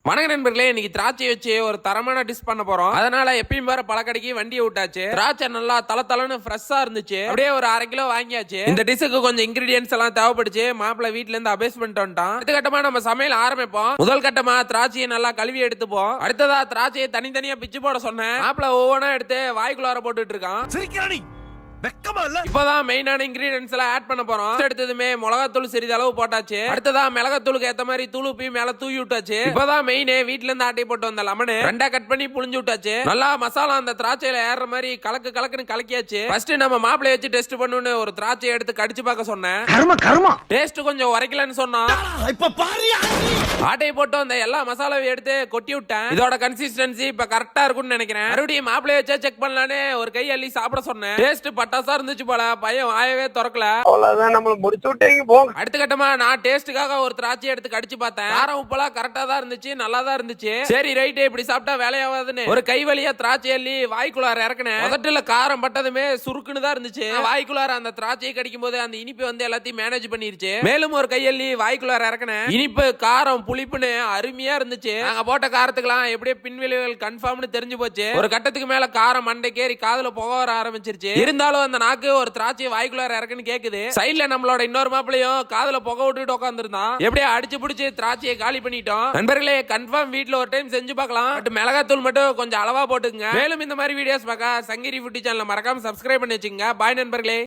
வணக்க நண்பர்களே, இன்னைக்கு திராட்சை வச்சு ஒரு தரமான டிஷ் பண்ண போறோம். அதனால எப்பயும் வேற பழக்கடைக்கு வண்டியை விட்டாச்சு. திராட்சை நல்லா தளன்னு ஃப்ரெஷ்ஷா இருந்துச்சு. அப்படியே ஒரு 1/2 கிலோ வாங்கியாச்சு. இந்த டிஷ்க்கு கொஞ்சம் இன்கிரிடியன்ஸ் எல்லாம் தேவைப்படுச்சு. மாப்பிள்ள வீட்ல இருந்து அபேஸ் பண்ணிட்டு வந்துட்டான். அடுத்த கட்டமா நம்ம சமையல் ஆரம்பிப்போம். முதல் கட்டமா திராட்சையை நல்லா கழுவி எடுத்துப்போம். அடுத்ததா திராட்சையை தனித்தனியா பிச்சு போட சொன்னேன். மாப்பிள்ள ஒவ்வொன்றா எடுத்து வாய்க்குள்ளார போட்டுட்டு இருக்கான். இப்பதான் மெயினான இன்கிரிடியன்ஸ் எல்லாம் ஆட் பண்ண போறோம். எடுத்ததுமே மிளகாத்தூள் சிறிதளவு போட்டாச்சு. அடுத்ததா மிளகாத்தூளுக்கு ஏத்த மாதிரி தூள் உப்பி மேல தூவி விட்டாச்சு. இப்பதான் மெயின் வீட்ல இருந்து ஆட்டி போட்டு வந்த லெமன் ரெண்டா கட் பண்ணி புளிஞ்சு விட்டாச்சு. நல்லா மசாலா அந்த திராட்சையில ஏற மாதிரி கலக்குன்னு கலக்கியாச்சு. ஃபர்ஸ்ட் நம்ம மாப்பிளைய வச்சு டெஸ்ட் பண்ணுன்னு ஒரு திராட்சையை எடுத்து கடிச்சு பார்க்க சொன்னேன். டேஸ்ட் கொஞ்சம் உரைக்கலன்னு சொன்னா ஆட்டையை போட்டு அந்த எல்லா மசாலாவையும் எடுத்து கொட்டி விட்டேன். இதோட கன்சிஸ்டன்சி இப்ப கரெக்டா இருக்கும்னு நினைக்கிறேன். மறுபடியும் மாப்பிளைய வச்சா செக் பண்ணலான்னு ஒரு கை அள்ளி சாப்பிட சொன்னேன். டேஸ்ட் பட்டாசா இருந்துச்சு போல. பையன் ஆயவே திறக்கல. அவ்வளவுதான், நம்மள முடிச்சு விட்டீங்க போங்க. அடுத்த கட்டமா நான் டேஸ்டுக்காக ஒரு திராட்சை எடுத்து கடிச்சு பார்த்தேன். காரம் உப்பெல்லாம் கரெக்டா தான் இருந்துச்சு, நல்லா தான் இருந்துச்சு. சரி ரைட், இப்படி சாப்பிட்டா வேலையாவாதுன்னு ஒரு கை வழியா திராட்சை அள்ளி வாய்க்குள்ளார இறக்குனேன். முதல்ல காரம் பட்டதுமே சுருக்குன்னு தான் இருந்துச்சு. வாய்க்குள்ளார அந்த திராட்சையை கடிக்கும் போது அந்த இனிப்பு வந்து எல்லாத்தையும் மேனேஜ் பண்ணிருச்சு. மேலும் ஒரு கை அள்ளி வாய்க்குள்ளார இறக்குனேன். இனிப்பு காரம் புளிப்புன்னு அருமையா இருந்துச்சு. நாங்க போட்ட காரத்துக்கெல்லாம் எப்படியே பின்விளைவுகள் கன்ஃபார்ம்னு தெரிஞ்சு போச்சு. ஒரு கட்டத்துக்கு மேல காரம் மண்டைக்கேறி காதுல புக வர ஆரம்பிச்சிருச்சு. இருந்தாலும் அந்த நாக்கு ஒரு திராட்சையை வாய்க்குள்ளார இறக்குன்னு கேக்குது. சைடுல நம்மளோட இன்னொரு மாப்பிளையும் காதுல புகை விட்டுட்டு உட்காந்துருந்தான். எப்படியே அடிச்சு பிடிச்சு திராட்சையை காலி பண்ணிட்டோம். நண்பர்களே, கன்ஃபார்ம் வீட்ல ஒரு டைம் செஞ்சு பார்க்கலாம். பட் மிளகாத்தூள் மட்டும் கொஞ்சம் அளவா போட்டுங்க. மேலும் இந்த மாதிரி வீடியோஸ் பார்க்க சங்ககிரி ஃபுட்டி சேனலை மறக்காம சப்ஸ்கிரைப் பண்ணி வச்சுங்க. பாய் நண்பர்களே.